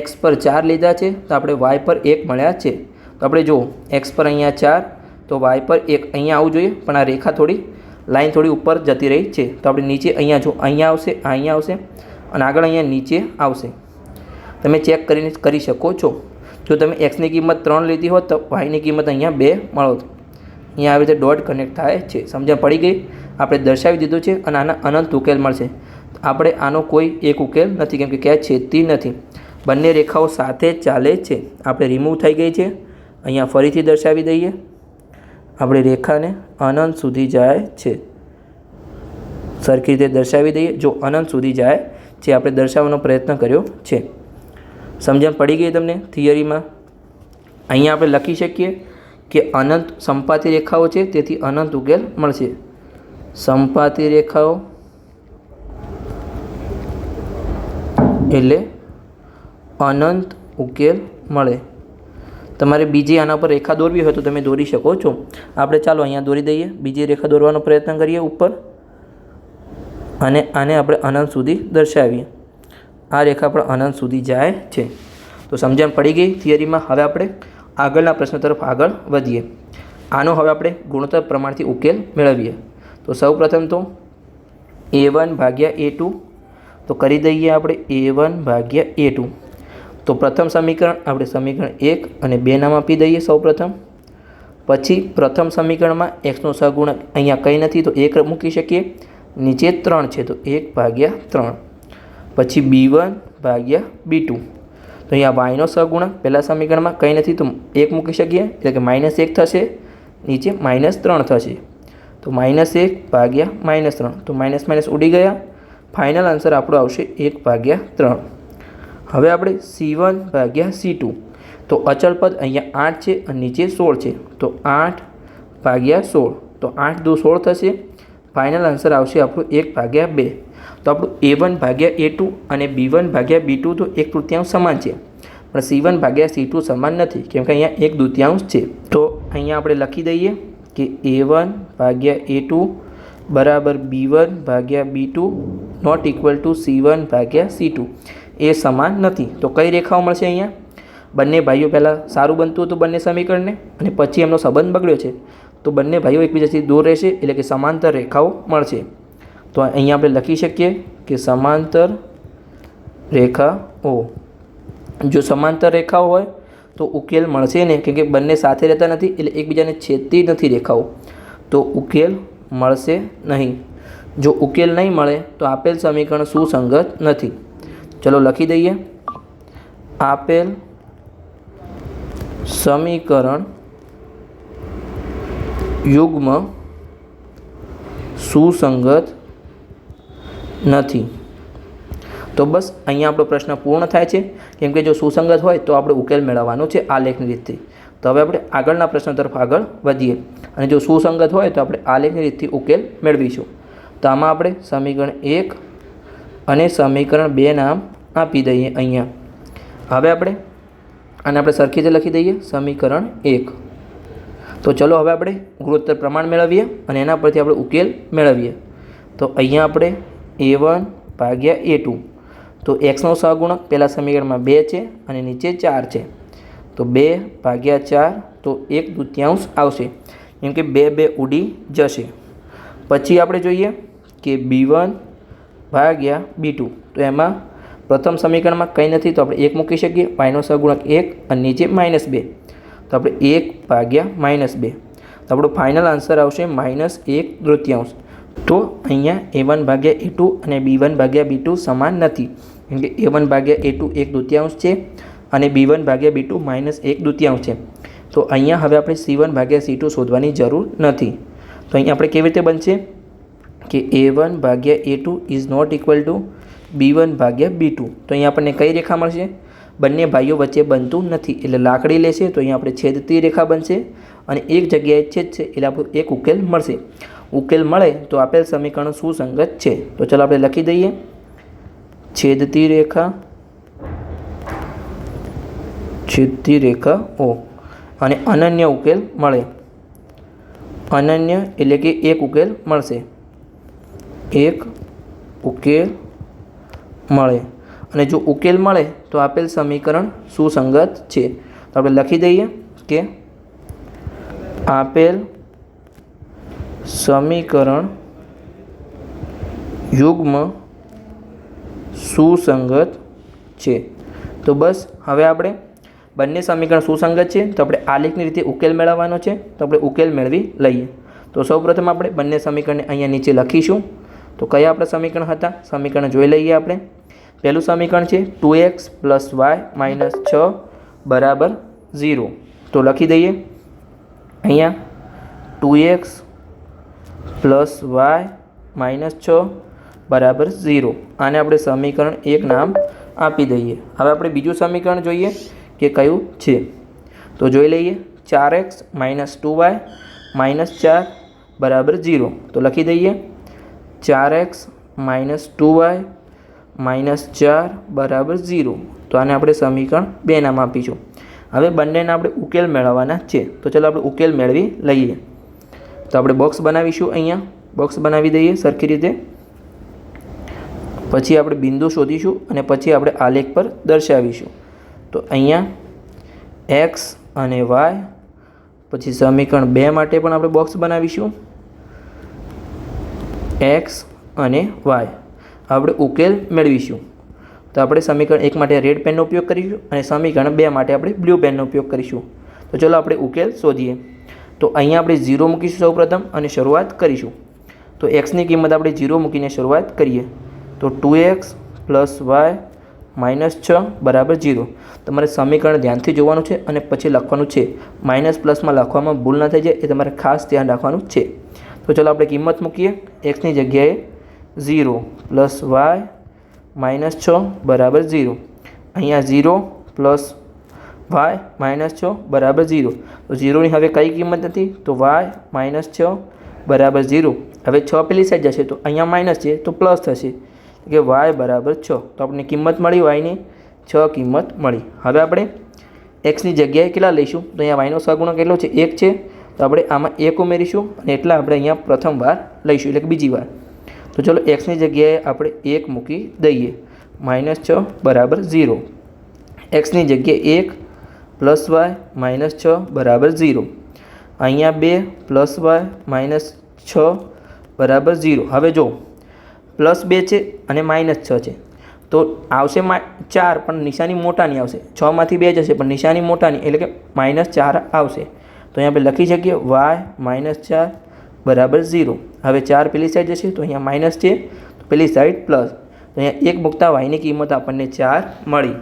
x પર 4 લીધા છે તો આપણે y પર 1 મળ્યા છે. તો આપણે જુઓ x પર અહીંયા 4 તો y પર 1 અહીંયા આવવું જોઈએ, પણ આ રેખા લાઈન થોડી ઉપર જતી રહી છે. તો આપણે નીચે અહીંયા જો અહીંયા આવશે, અહીંયા આવશે અને આગળ અહીંયા નીચે આવશે. તમે ચેક કરીને કરી શકો છો. જો તમે xની કિંમત 3 લીધી હોત તો yની કિંમત અહીંયા 2 મળો. અહીંયા આવી રીતે ડોટ કનેક્ટ થાય છે. સમજણ પડી ગઈ? આપણે દર્શાવી દીધું છે અને આના અનંત ઉકેલ મળશે. આપણે આનો કોઈ એક ઉકેલ નથી, કેમ કે ક્યાંય છેદતી નથી, બંને રેખાઓ સાથે જ ચાલે છે. આપણે રિમૂવ થઈ ગઈ છે. અહીંયા ફરીથી દર્શાવી દઈએ. આપણે રેખાને અનંત સુધી જાય છે, સરખી રીતે દર્શાવી દઈએ. જો અનંત સુધી જાય છે આપણે દર્શાવવાનો પ્રયત્ન કર્યો છે. સમજણ પડી ગઈ તમને થિયરીમાં? અહીંયા આપણે લખી શકીએ કે અનંત સંપાતી રેખાઓ છે, તેથી અનંત ઉકેલ મળશે. સંપાતી રેખાઓ એટલે અનંત ઉકેલ મળે. તમારે બીજી આના પર રેખા દોરવી હોય તો તમે દોરી શકો છો. આપણે ચાલો અહીંયા દોરી દઈએ. બીજી રેખા દોરવાનો પ્રયત્ન કરીએ ઉપર, અને આને આપણે અનંત સુધી દર્શાવીએ. આ રેખા પણ અનંત સુધી જાય છે. તો સમજણ પડી ગઈ થિયરીમાં? હવે આપણે આગળના પ્રશ્ન તરફ આગળ વધીએ. આનો હવે આપણે ગુણોત્તર પ્રમાણથી ઉકેલ મેળવીએ. તો સૌપ્રથમ તો a1 ભાગ્યા a2, તો કરી દઈએ આપણે a1 ભાગ્યા a2. તો પ્રથમ સમીકરણ આપણે સમીકરણ 1 અને 2 નામ આપી દઈએ સૌપ્રથમ. પછી પ્રથમ સમીકરણમાં xનો સહગુણક અહીંયા કંઈ નથી તો 1 મૂકી શકીએ. નીચે 3 છે તો 1 ભાગ્યા 3. પછી b1 ભાગ્યા b2, તો અહીંયા yનો સહગુણક પહેલાં સમીકરણમાં કંઈ નથી તો 1 મૂકી શકીએ, એટલે કે -1 થશે. નીચે -3 થશે, તો -1 ભાગ્યા -3, તો માઇનસ ઉડી ગયા. ફાઇનલ આન્સર આપણો આવશે 1 ભાગ્યા 3. હવે આપણે c1 ભાગ્યા c2, તો અચળ પદ અહીંયા 8 છે અને નીચે 16 છે, તો 8 ભાગ્યા 16, તો 8 દુ 16 થશે. ફાઇનલ આન્સર આવશે આપણું 1 ભાગ્યા 2. તો આપણું a1 ભાગ્યા a2 અને b1 ભાગ્યા b2 તો 1/3 સમાન છે, પણ c1 ભાગ્યા c2 સમાન નથી, કેમ કે અહીંયા 1/2 છે. તો અહીંયા આપણે લખી દઈએ કે a1 ભાગ્યા a2 બરાબર b1 ભાગ્યા b2 not equal to c1 ભાગ્યા c2, એ સમાન નથી. તો કઈ રેખાઓ મળશે અહીંયા? બંને ભાઈઓ પહેલાં સારું બનતું હતું બંને સમીકરણને, અને પછી એમનો સંબંધ બગડ્યો છે, તો બંને ભાઈઓ એકબીજાથી દૂર રહેશે, એટલે કે સમાંતર રેખાઓ મળશે. તો અહીંયા આપણે લખી શકીએ કે સમાંતર રેખાઓ. જો સમાંતર રેખાઓ હોય તો ઉકેલ મળશે નહીં, કેમ કે બંને સાથે રહેતા નથી એટલે એકબીજાને છેદતી નથી રેખાઓ, તો ઉકેલ મળશે નહીં. જો ઉકેલ નહીં મળે તો આપેલ સમીકરણ સુસંગત નથી. ચલો લખી દઈએ, આપેલ સમીકરણ યુગ્મ સુસંગત નથી. તો બસ અહીંયા આપણો પ્રશ્ન પૂર્ણ થાય છે, કેમ કે જો સુસંગત હોય તો આપણે ઉકેલ મેળવવાનો છે આલેખની રીતથી. તો હવે આપણે આગળના પ્રશ્ન તરફ આગળ વધીએ, અને જો સુસંગત હોય તો આપણે આલેખની રીતથી ઉકેલ મેળવીશું. તો આમાં આપણે સમીકરણ 1 અને સમીકરણ 2 નામ આપી દઈએ અહીંયા. હવે આપણે સરખી રીતે લખી દઈએ સમીકરણ 1. તો ચલો હવે આપણે ગુણોત્તર પ્રમાણ મેળવીએ અને એના પરથી આપણે ઉકેલ મેળવીએ. તો અહીંયા આપણે a1 ભાગ્યા a2, તો xનો સહગુણક પહેલાં સમીકરણમાં 2 છે અને નીચે 4 છે, તો 2 ભાગ્યા 4 તો 1/2 આવશે, કેમ કે 2 ઉડી જશે. પછી આપણે જોઈએ કે b1 ભાગ્યા b2, તો એમાં પ્રથમ સમીકરણમાં કંઈ નથી તો આપણે 1 મૂકી શકીએ, yનો સહગુણક 1 અને નીચે -2, તો આપણે 1 ભાગ્યા -2, તો આપણો ફાઇનલ આન્સર આવશે -1/3. તો અહીંયા a1 ભાગ્યા a2 અને b1 ભાગ્યા b2 સમાન નથી, કેમ કે a1 ભાગ્યા a2 1/2 છે અને b1 ભાગ્યા b2 -1/2 છે. તો અહીંયા હવે આપણે c1 ભાગ્યા c2 શોધવાની જરૂર નથી. તો અહીંયા આપણે કેવી રીતે બનશે કે a1 ભાગ્યા a2 is not equal to b1 ભાગ્યા b2. તો અહીંયા આપણને કઈ રેખા મળશે? બંને ભાઈઓ વચ્ચે બનતું નથી એટલે લાકડી લેશે, તો અહીંયા આપણે છેદતી રેખા બનશે અને એક જગ્યાએ છેદશે એટલે આપણું એક ઉકેલ મળશે. ઉકેલ મળે તો આપેલ સમીકરણ સુસંગત છે. તો ચાલો આપણે લખી દઈએ, છેદતી રેખા ઓ અને અનન્ય ઉકેલ મળે. અનન્ય એટલે કે એક ઉકેલ મળશે, એક ઉકેલ મળે. અને જો ઉકેલ મળે તો આપેલ સમીકરણ સુસંગત છે. તો આપણે લખી દઈએ કે આપેલ સમીકરણ યુગ્મ સુસંગત છે. તો બસ હવે આપણે બંને સમીકરણ સુસંગત છે તો આપણે આલેખની રીતે ઉકેલ મેળવવાનો છે, તો આપણે ઉકેલ મેળવી લઈએ. તો સૌપ્રથમ આપણે બંને સમીકરણને અહીંયા નીચે લખીશું. તો કયા આપણા સમીકરણ હતા? સમીકરણ જોઈ લઈએ આપણે. પહેલું સમીકરણ છે 2x + y - 6 બરાબર 0. તો લખી દઈએ અહીંયા 2x + y - 6 બરાબર 0. આને આપણે સમીકરણ 1 નામ આપી દઈએ. હવે આપણે બીજું સમીકરણ જોઈએ કે કયું છે. તો જોઈ લઈએ 4x - 2y - 4 બરાબર 0. તો લખી દઈએ 4x - 2y - 4 બરાબર 0. તો આને આપણે સમીકરણ 2 નામ આપીશું. હવે બંનેના આપણે ઉકેલ મેળવવાના છે. તો ચાલો આપણે ઉકેલ મેળવી લઈએ. તો આપણે બોક્સ બનાવીશું, અહીંયા બોક્સ બનાવી દઈએ સરખી રીતે. પછી આપણે બિંદુ શોધીશું અને પછી આપણે આલેખ પર દર્શાવીશું. તો અહીંયા x અને y, પછી સમીકરણ 2 માટે પણ આપણે બોક્સ બનાવીશું, x અને y. આપણે ઉકેલ મેળવીશું. તો આપણે સમીકરણ 1 માટે રેડ પેનનો ઉપયોગ કરીશું અને સમીકરણ 2 માટે આપણે બ્લુ પેનનો ઉપયોગ કરીશું. તો ચાલો આપણે ઉકેલ શોધીએ. તો અહીંયા આપણે 0 મૂકીશું સૌપ્રથમ અને શરૂઆત કરીશું. તો xની કિંમત આપણે 0 મૂકીને શરૂઆત કરીએ. તો 2x + y - 6 બરાબર 0. તમારે સમીકરણ ધ્યાનથી જોવાનું છે અને પછી લખવાનું છે. માઇનસ પ્લસમાં લખવામાં ભૂલ ના થઈ જાય એ તમારે ખાસ ધ્યાન રાખવાનું છે. તો ચાલો આપણે કિંમત મૂકીએ. xની જગ્યાએ 0 + y - 6 બરાબર 0. અહીંયા 0 + y - 6 બરાબર 0. તો 0ની હવે કઈ કિંમત નથી? તો y - 6 બરાબર 0. હવે 6 પેલી સાઈડ જશે તો અહીંયા માઇનસ છે તો પ્લસ થશે કે y બરાબર 6. તો આપણને કિંમત મળી, yની 6 કિંમત મળી. હવે આપણે xની જગ્યાએ કેટલા લઈશું? તો અહીંયા yનો સહગુણક કેટલો છે? 1 છે. તો આપણે આમાં 1 ઉમેરીશું અને એટલા આપણે અહીંયા પ્રથમ વાર લઈશું એટલે કે બીજી વાર. તો ચલો xની જગ્યાએ આપણે 1 મૂકી દઈએ. -6 બરાબર 0. xની જગ્યાએ 1 + y - 6 બરાબર 0. અહીંયા 2 + y - 6 બરાબર 0. હવે જો +2 છે અને -6 છે તો આવશે 4 પણ નિશાની મોટાની આવશે. 6માંથી 2 જશે પણ નિશાની મોટાની એટલે કે -4 આવશે. તો અહીંયા આપણે લખી શકીએ y -4 બરાબર 0. હવે 4 પેલી સાઈડ જશે તો અહીંયા માઇનસ છે, તો પેલી સાઈડ પ્લસ. તો અહીંયા 1 મૂકતા yની કિંમત આપણને 4 મળી.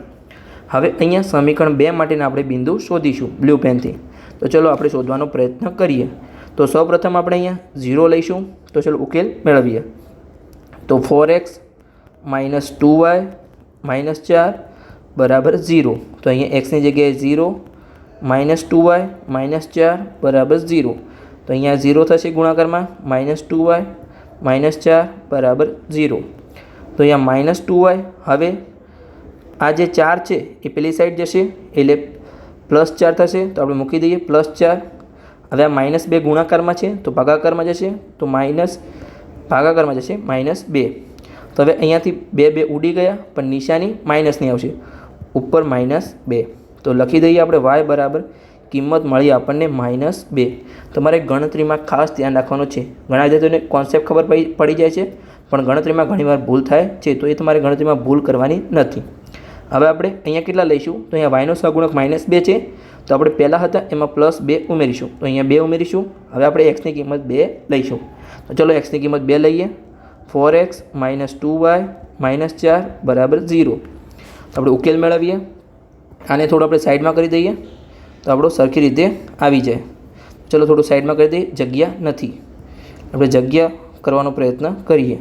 હવે અહીંયા સમીકરણ 2 માટેના આપણે બિંદુ શોધીશું બ્લુ પેનથી. તો ચલો આપણે શોધવાનો પ્રયત્ન કરીએ. તો સૌપ્રથમ આપણે અહીંયા 0 લઈશું. તો ચલો ઉકેલ મેળવીએ. તો 4x - 2y - 4 બરાબર 0. તો અહીંયા xની જગ્યાએ 0 -2y - 4 બરાબર 0. તો અહીંયા 0 થશે ગુણાકારમાં, -2y - 4 બરાબર 0. તો અહીંયા -2y, હવે આ જે 4 છે એ પેલી સાઈડ જશે એટલે +4 થશે. તો આપણે મૂકી દઈએ +4. હવે આ -2 ગુણાકારમાં છે તો ભાગાકારમાં જશે, તો ભાગાકારમાં જશે -2. તો હવે અહીંયાથી 2 ઉડી ગયા પણ નિશાની માઇનસની આવશે, ઉપર -2. તો લખી દઈએ આપણે y બરાબર કિંમત મળી આપણને -2. તમારે ગણતરીમાં ખાસ ધ્યાન રાખવાનું છે. ઘણા વિદ્યાર્થીઓને કોન્સેપ્ટ ખબર પડી જાય છે પણ ગણતરીમાં ઘણીવાર ભૂલ થાય છે, તો એ તમારે ગણતરીમાં ભૂલ કરવાની નથી. હવે આપણે અહીંયા કેટલા લઈશું? તો અહીંયા yનો સહગુણક -2 છે, તો આપણે પહેલાં હતા એમાં +2 ઉમેરીશું. તો અહીંયા 2 ઉમેરીશું. હવે આપણે xની કિંમત 2 લઈશું. તો ચલો xની કિંમત 2 લઈએ. 4x - 2y - 4 બરાબર 0. તો આપણે ઉકેલ મેળવીએ. આને થોડું આપણે સાઈડમાં કરી દઈએ તો આપણો સરખી રીતે આવી જાય. ચલો થોડું સાઈડમાં કરી દઈએ, જગ્યા નથી, આપણે જગ્યા કરવાનો પ્રયત્ન કરીએ.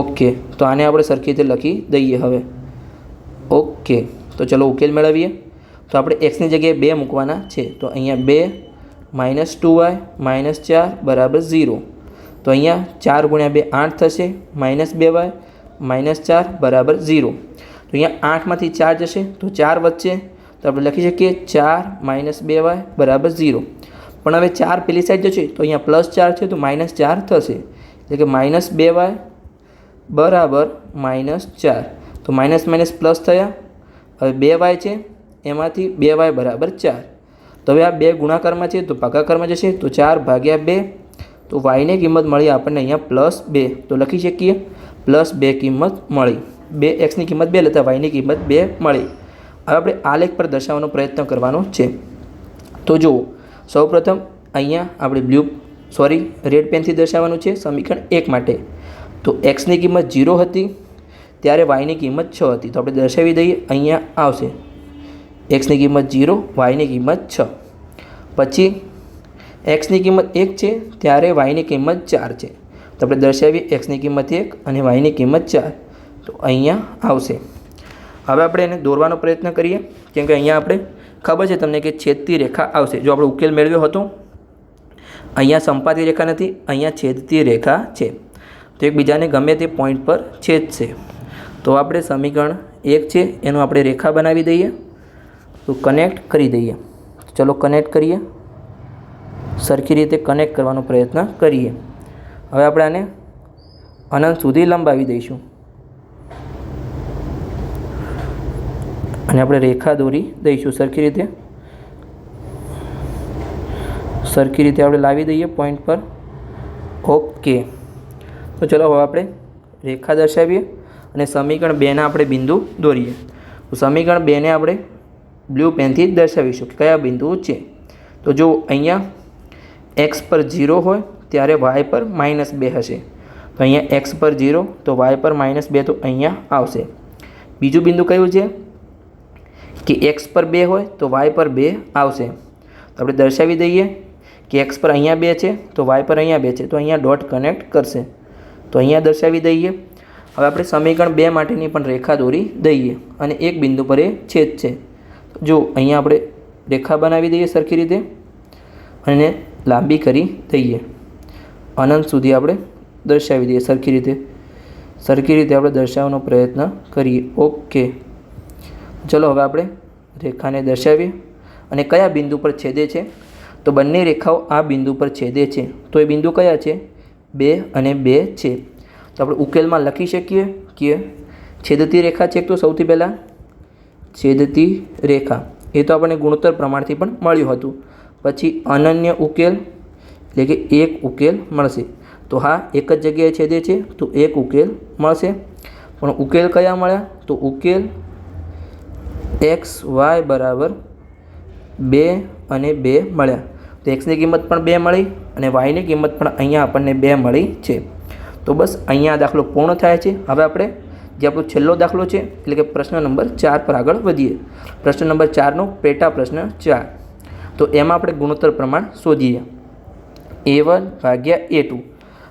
ઓકે, તો આને આપણે સરખી રીતે લખી દઈએ હવે. ઓકે, તો ચલો ઉકેલ મેળવીએ. તો આપણે xની જગ્યાએ 2 મૂકવાના છે. તો અહીંયા 2 - 2y - 4 બરાબર 0. તો અહીંયા 4 × 2 8 થશે, -2y - 4 બરાબર 0. તો અહીંયા 8માંથી 4 જશે તો 4 વધશે, તો આપણે લખી શકીએ 4 - 2y બરાબર 0. પણ હવે 4 પેલી સાઈડ જશે તો અહીંયા +4 છે તો -4 થશે, એટલે કે -2y બરાબર -4. તો માઇનસ પ્લસ થયા. હવે 2y છે એમાંથી 2y બરાબર 4. તો હવે આ 2 ગુણાકારમાં છે તો ભાગાકારમાં જશે, તો 4/2. તો yની કિંમત મળી આપણને અહીંયા +2. તો લખી શકીએ +2 કિંમત મળી. 2xની કિંમત 2 લેતા yની કિંમત 2 મળી. હવે આપણે આલેખ પર દર્શાવવાનો પ્રયત્ન કરવાનો છે. તો જુઓ, સૌપ્રથમ અહીંયા આપણે રેડ પેનથી દર્શાવવાનું છે સમીકરણ 1 માટે. તો xની કિંમત 0 હતી ત્યારે yની કિંમત 6 હતી. તો આપણે દર્શાવી દઈએ, અહીંયા આવશે xની કિંમત 0, yની કિંમત 6. પછી xની કિંમત 1 છે ત્યારે yની કિંમત 4 છે. તો આપણે દર્શાવીએ xની કિંમત 1 અને yની કિંમત 4. તો અહીંયા આવશે. હવે આપણે એને દોરવાનો પ્રયત્ન કરીએ, કેમ કે અહીંયા આપણે ખબર છે તમને કે છેદતી રેખા આવશે. જો આપણે ઉકેલ મેળવ્યો હતો, અહીંયા સંપાતી રેખા નથી, અહીંયા છેદતી રેખા છે, તો એકબીજાને ગમે તે પોઈન્ટ પર છેદશે. તો આપણે સમીકરણ 1 છે એનું આપણે રેખા બનાવી દઈએ, તો કનેક્ટ કરી દઈએ. ચલો કનેક્ટ કરીએ, સરખી રીતે કનેક્ટ કરવાનો પ્રયત્ન કરીએ. હવે આપણે આને અનંત સુધી લંબાવી દઈશું અને આપણે રેખા દોરી દઈશું સરખી રીતે આપણે લાવી દઈએ પોઈન્ટ પર. ઓકે, તો ચલો હવે આપણે રેખા દર્શાવીએ અને સમીકરણ 2ના આપણે બિંદુ દોરીએ. તો સમીકરણ 2ને આપણે બ્લુ પેનથી દર્શાવીશું કે કયા બિંદુઓ છે. તો જો અહીંયા x પર 0 હોય ત્યારે y પર -2 હશે. તો અહીંયા x પર 0 તો y પર -2, તો અહીંયા આવશે. બીજું બિંદુ કયું છે કે x પર 2 હોય તો y પર 2 આવશે. તો આપણે દર્શાવી દઈએ કે x પર અહીંયા 2 છે તો y પર અહીંયા 2 છે, તો અહીંયા ડોટ કનેક્ટ કરશે. તો અહીંયા દર્શાવી દઈએ. હવે આપણે સમીકરણ 2 માટેની પણ રેખા દોરી દઈએ અને એક બિંદુ પર એ છેદ છે. જો અહીંયા આપણે રેખા બનાવી દઈએ સરખી રીતે અને લાંબી કરી દઈએ, અનંત સુધી આપણે દર્શાવી દઈએ સરખી રીતે આપણે દર્શાવવાનો પ્રયત્ન કરીએ. ઓકે, ચલો હવે આપણે રેખાને દર્શાવીએ અને કયા બિંદુ પર છેદે છે. તો બંને રેખાઓ આ બિંદુ પર છેદે છે. તો એ બિંદુ કયા છે? 2 અને 2 છે. તો આપણે ઉકેલમાં લખી શકીએ કે છેદતી રેખા છે. તો સૌથી પહેલાં છેદતી રેખા એ તો આપણને ગુણોત્તર પ્રમાણથી પણ મળ્યું હતું. પછી અનન્ય ઉકેલ એટલે કે એક ઉકેલ મળશે. તો હા, એક જ જગ્યાએ છેદે છે તો એક ઉકેલ મળશે. પણ ઉકેલ કયા મળ્યા? તો ઉકેલ એક્સ વાય બરાબર 2 અને 2 મળ્યા. તો એક્સની કિંમત પણ 2 મળી અને વાયની કિંમત પણ અહીંયા આપણને 2 મળી છે. તો બસ અહીંયા દાખલો પૂર્ણ થાય છે. હવે આપણે જે આપણો છેલ્લો દાખલો છે એટલે કે પ્રશ્ન નંબર 4 પર આગળ વધીએ. પ્રશ્ન નંબર 4નો પેટા પ્રશ્ન 4. તો એમાં આપણે ગુણોત્તર પ્રમાણ શોધીએ. a1 ભાગ્યા a2.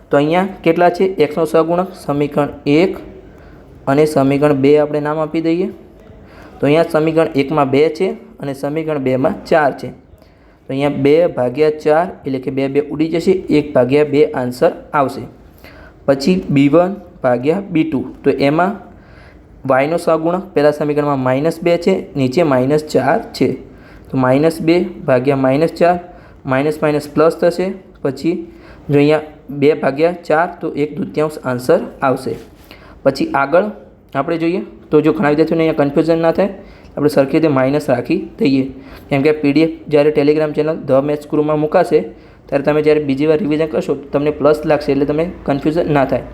તો અહીંયા કેટલા છે? એક્સનો સહગુણક સમીકરણ 1 અને સમીકરણ 2 આપણે નામ આપી દઈએ. તો અહીંયા સમીકરણ 1માં 2 છે અને સમીકરણ 2માં 4 છે. તો અહીંયા 2 ભાગ્યા 4 એટલે કે 2 2 ઉડી જશે, 1 ભાગ્યા 2 આન્સર આવશે. પછી b1 ભાગ્યા b2. તો એમાં વાયનો સહગુણક પહેલાં સમીકરણમાં -2 છે, નીચે -4 છે. તો -2 ભાગ્યા -4, માઇનસ માઇનસ પ્લસ થશે. પછી જો અહીંયા 2 ભાગ્યા 4 તો 1/2 આન્સર આવશે. પછી આગળ આપણે જોઈએ તો જો ઘણા વિદ્યાર્થીઓને અહીંયા કન્ફ્યુઝન ના થાય, આપણે સરખી રીતે માઇનસ રાખી દઈએ. કેમ કે PDF જ્યારે ટેલિગ્રામ ચેનલ ધ મેથ્સ ગુરુમાં મૂકાશે ત્યારે તમે જ્યારે બીજી વાર રિવિઝન કરશો તો તમને પ્લસ લાગશે, એટલે તમને કન્ફ્યુઝન ના થાય.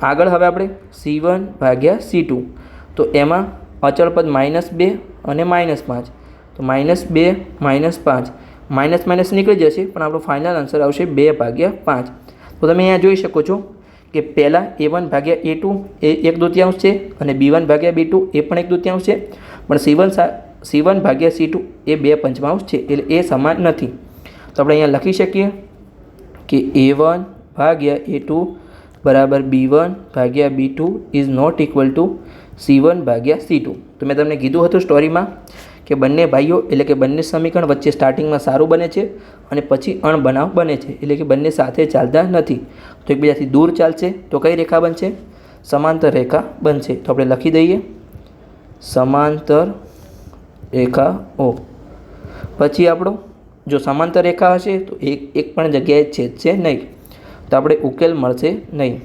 આગળ હવે આપણે C1 ભાગ્યા C2. તો એમાં અચળ પદ -2 અને -5. તો -2 -5 માઇનસ માઇનસ નીકળી જશે, પણ આપણો ફાઇનલ આન્સર આવશે 2 ભાગ્યા 5. તો તમે અહીંયા જોઈ શકો છો કે પહેલાં a1 ભાગ્યા a2 એ 1/2 છે અને b1 ભાગ્યા b2 એ પણ 1/2 છે, પણ C1 ભાગ્યા C2 એ 2/5 છે, એટલે એ સમાન નથી. તો આપણે અહીંયા લખી શકીએ કે a1 ભાગ્યા a2 બરાબર b1 ભાગ્યા b2 is not equal to C1 ભાગ્યા C2. તો મેં તમને કીધું હતું સ્ટોરીમાં કે બંને ભાઈઓ એટલે કે બંને સમીકરણ વચ્ચે સ્ટાર્ટિંગમાં સારું બને છે અને પછી અણબનાવ બને છે, એટલે કે બંને સાથે ચાલતા નથી. તો એકબીજાથી દૂર ચાલશે તો કઈ રેખા બનશે? સમાંતર રેખા બનશે. તો આપણે લખી દઈએ સમાંતર રેખાઓ. પછી આપણો જો સમાંતર રેખા હશે તો એક પણ જગ્યાએ છેદશે નહીં, તો આપણે ઉકેલ મળશે નહીં.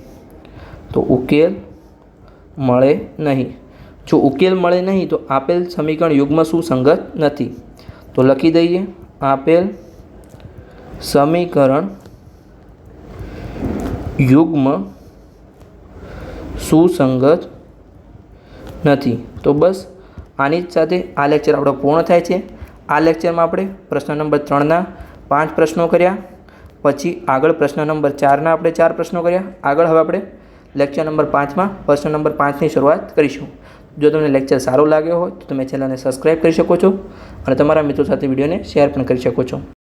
તો ઉકેલ મળે નહીં. જો ઉકેલ મળે નહીં તો આપેલ સમીકરણ યુગ્મ સુસંગત નથી. તો લખી દઈએ આપેલ સમીકરણ યુગ્મ સુસંગત નથી. તો બસ આની જ સાથે આ લેક્ચર આપણો પૂર્ણ થાય છે. આ લેક્ચરમાં આપણે પ્રશ્ન નંબર 3ના 5 પ્રશ્નો કર્યા. પછી આગળ પ્રશ્ન નંબર 4ના આપણે 4 પ્રશ્નો કર્યા. આગળ હવે આપણે લેક્ચર નંબર 5માં પ્રશ્ન નંબર 5ની શરૂઆત કરીશું. જો તમને લેક્ચર સારો લાગ્યો હોય તો તમે ચેનલને સબસ્ક્રાઈબ કરી શકો છો અને તમારા મિત્રો સાથે વિડીયોને શેર પણ કરી શકો છો.